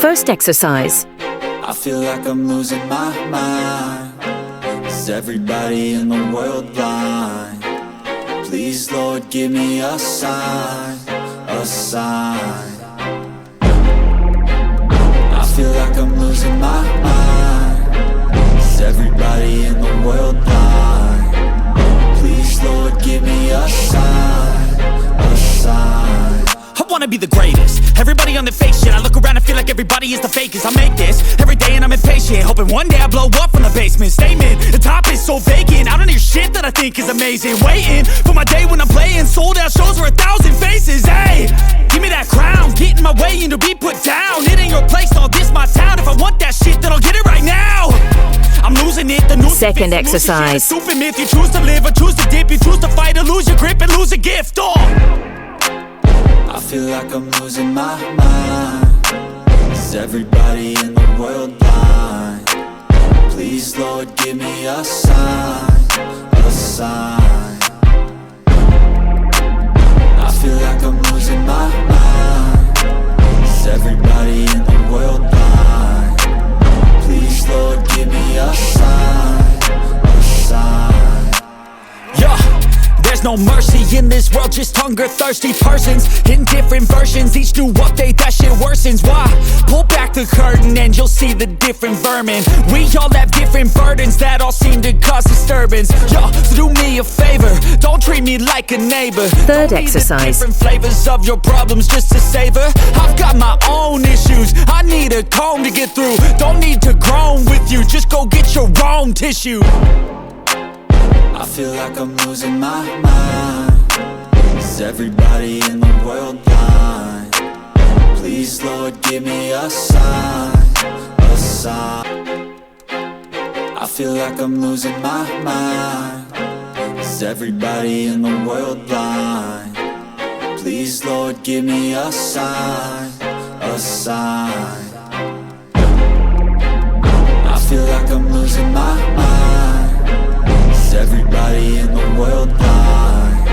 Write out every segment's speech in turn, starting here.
First exercise. I feel like I'm losing my mind. Is everybody in the world blind? Please, Lord, give me a sign, a sign. I feel like I'm losing my mind. Is everybody in the world blind? Please, Lord, give me a sign, a sign. I wanna be the greatest. Everybody on the fake shit. I look around and feel like everybody is the fakest. I make this every day and I'm impatient, hoping one day I blow up from the basement. Statement, the top is so vacant. I don't hear shit that I think is amazing. Waiting for my day when I'm playing sold out shows for 1,000 faces. Hey, give me that crown, get in my way and to be put down. It ain't your place, all this my town. If I want that shit, then I'll get it right now. I'm losing it, the new Second exercise. Stupid myth, you choose to live or choose to dip. You choose to fight or lose your grip and lose a gift. I feel like I'm losing my mind. Is everybody in the world blind? Please, Lord, give me a sign, a sign. I feel like I'm losing my mind. Is everybody in the world blind? Please, Lord, give me a sign, a sign. Yeah. There's no mercy in this world, just hunger-thirsty persons in different versions, each new update, that shit worsens. Why? Pull back the curtain and you'll see the different vermin. We all have different burdens that all seem to cause disturbance. Yo, so do me a favor, don't treat me like a neighbor. Third exercise. Different flavors of your problems just to savor. I've got my own issues, I need a comb to get through. Don't need to groan with you, just go get your own tissue. I feel like I'm losing my mind. Is everybody in the world blind? Please, Lord, give me a sign, a sign. I feel like I'm losing my mind. Is everybody in the world blind? Please, Lord, give me a sign, a sign. I feel like I'm losing my mind. Is everybody in the world blind?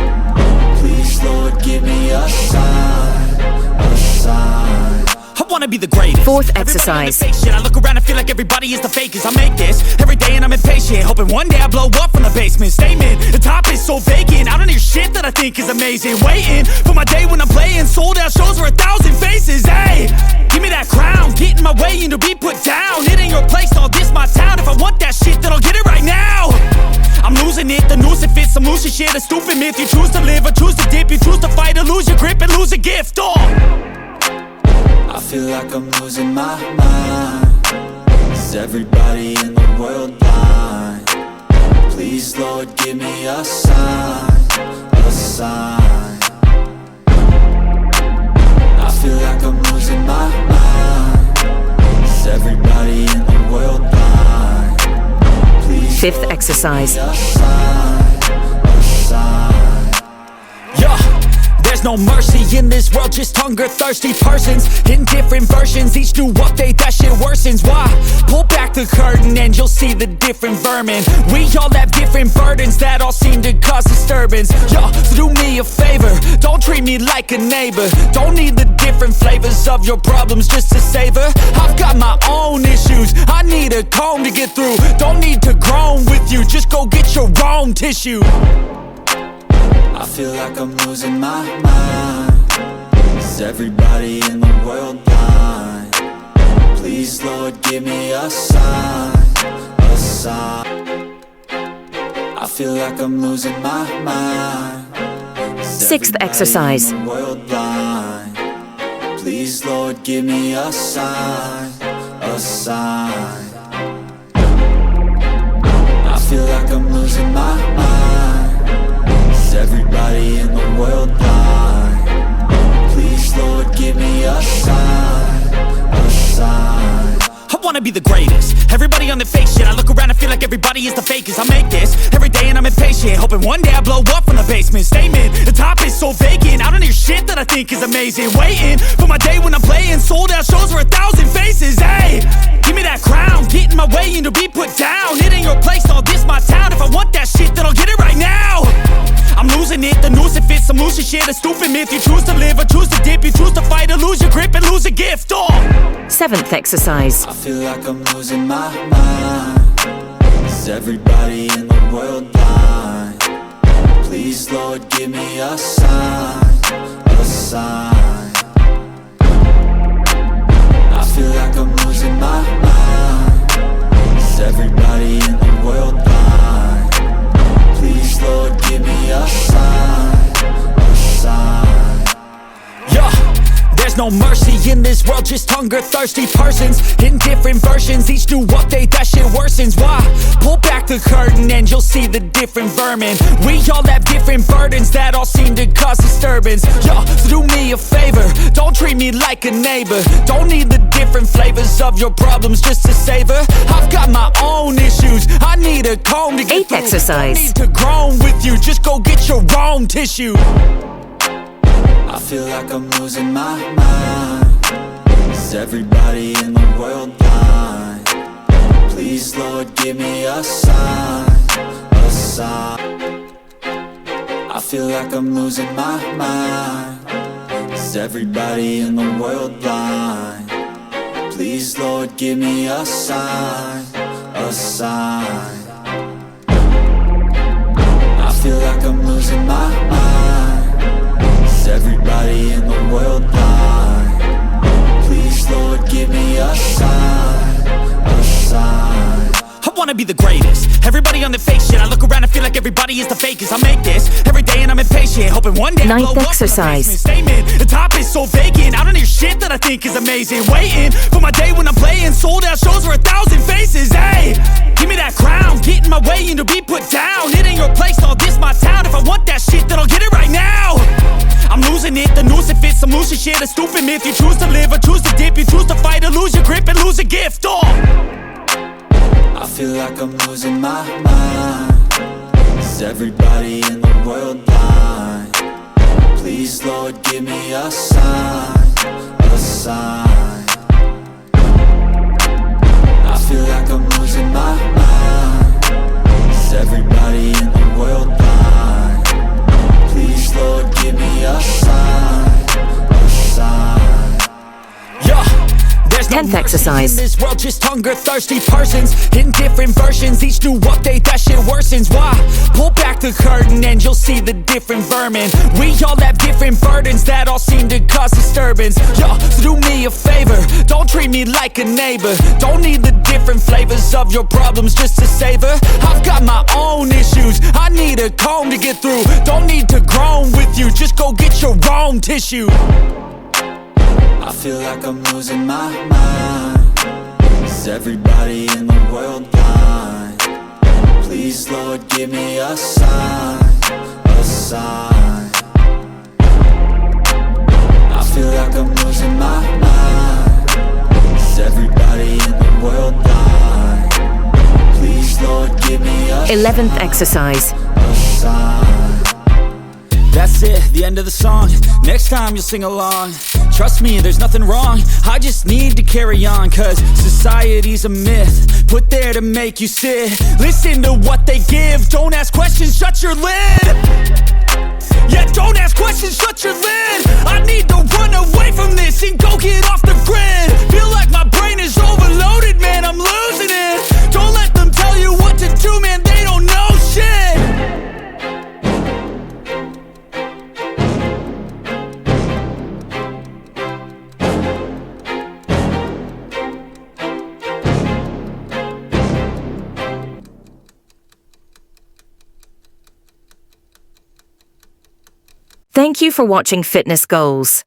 Please, Lord, give me a sign, a sign. I wanna be the greatest. Fourth exercise. I look around and feel like everybody is the fakest. I make this every day and I'm impatient, hoping one day I blow up from the basement. Statement, the top is so vacant. I don't hear shit that I think is amazing. Waiting for my day when I'm playing sold out shows for 1,000 faces. Hey, give me that crown, get in my way and to be put down. It ain't your place, all this my town. If I want that shit, then I'll get it right now. I'm losing it, the noose it fits, some loose shit, a stupid myth. You choose to live or choose to dip. You choose to fight or lose your grip and lose a gift. I feel like I'm losing my mind. Is everybody in the world blind? Please, Lord, give me a sign, a sign. I feel like I'm losing my mind. Is everybody in the world blind? Please, Fifth Lord, exercise. give me a sign, a sign. Yeah. There's no mercy in this world, just hunger-thirsty persons in different versions, each new update, that shit worsens. Why? Pull back the curtain and you'll see the different vermin. We all have different burdens that all seem to cause disturbance. Yo, so do me a favor, don't treat me like a neighbor. Don't need the different flavors of your problems just to savor. I've got my own issues, I need a comb to get through. Don't need to groan with you, just go get your own tissue. I feel like I'm losing my mind. Is everybody in the world blind? Please, Lord, give me a sign, a sign. I feel like I'm losing my mind. Is Sixth everybody exercise. in the world blind? Please, Lord, give me a sign, a sign. I feel like I'm losing my mind. Is everybody in the world blind? Please, Lord, give me a sign, a sign. I wanna be the greatest. Everybody on the fake shit. I look around and feel like everybody is the fakest. I make this every day and I'm impatient, hoping one day I blow up from the basement. Statement, the top is so vacant. I don't hear shit that I think is amazing. Waiting for my day when I'm playing sold out shows for 1,000 faces. Hey, give me that crown, get in my way and to be put down. It ain't your place, all this my town. If I want that shit, then I'll get it right now. I'm losing it, the noose it fits, I'm losing shit. A stupid myth, you choose to live or choose to dip. You choose to fight or lose your grip and lose a gift. Seventh exercise. I feel like I'm losing my mind. Is everybody in the world blind? Please, Lord, give me a sign, a sign. I feel like I'm losing my mind. Is everybody in the world blind? Please, Lord, give me a sign, a sign. Yeah, there's no mercy in this world, just hunger-thirsty persons in different versions. Each new update, that shit worsens. Why? Pull back the curtain and you'll see the different vermin. We all have different burdens that all seem to cause disturbance. Yo, so do me a favor, don't treat me like a neighbor. Don't need the different flavors of your problems just to savor. I've got my own issues, I need a comb to get Eighth through. exercise. Don't need to groan with you, just go get your own tissue. I feel like I'm losing my mind. Is everybody in the world blind? Please, Lord, give me a sign, a sign. I feel like I'm losing my mind. Is everybody in the world blind? Please, Lord, give me a sign, a sign. I feel like I'm losing my mind. Is everybody in the world blind? Please, Lord, give me a sign, a sign. I wanna be the greatest. Everybody on the fake shit. I look around and feel like everybody is the fakest. I make this every day and I'm impatient, hoping one day I'll Ninth blow up exercise. from the basement statement. The top is so vacant. I don't hear shit that I think is amazing. Waiting for my day when I'm playing sold out shows for 1,000 faces. Hey, give me that crown, get in my way and to be put down. It ain't your place, all this my town. If I want that shit, then I'll get it right now. I'm losing it, the noose it fits, I'm losing shit. A stupid myth, you choose to live or choose to dip. You choose to fight or lose your grip and lose a gift. I feel like I'm losing my mind. Is everybody in the world blind? Please, Lord, give me a sign, a sign. I feel like I'm losing my mind. Is everybody in the world blind? Please, Lord, give me a sign, a sign. Yeah. There's no 10th mercy exercise. in this world, just hunger-thirsty persons in different versions. Each new update, that shit worsens. Why? Pull back the curtain and you'll see the different vermin. We all have different burdens that all seem to cause disturbance. Yo, so do me a favor, don't treat me like a neighbor. Don't need the different flavors of your problems just to savor. I've got my own issues, I need a comb to get through. Don't need to groan with you, just go get your own tissue. I feel like I'm losing my mind. Is everybody in the world blind? Please, Lord, give me a sign, a sign. I feel like I'm losing my mind. Is everybody in the world blind? Please, Lord, give me a 11th exercise. a sign. That's it, the end of the song. Next time you'll sing along. Trust me, there's nothing wrong. I just need to carry on, cause society's a myth put there to make you sit. Listen to what they give. Don't ask questions, shut your lid. Yeah, don't ask questions, shut your lid. I need to run away from this and go get off the grid. Feel like my brain is overloaded, man, I'm losing it. Don't let them tell you what to do, man, they don't know shit. Thank you for watching Fitness Goals.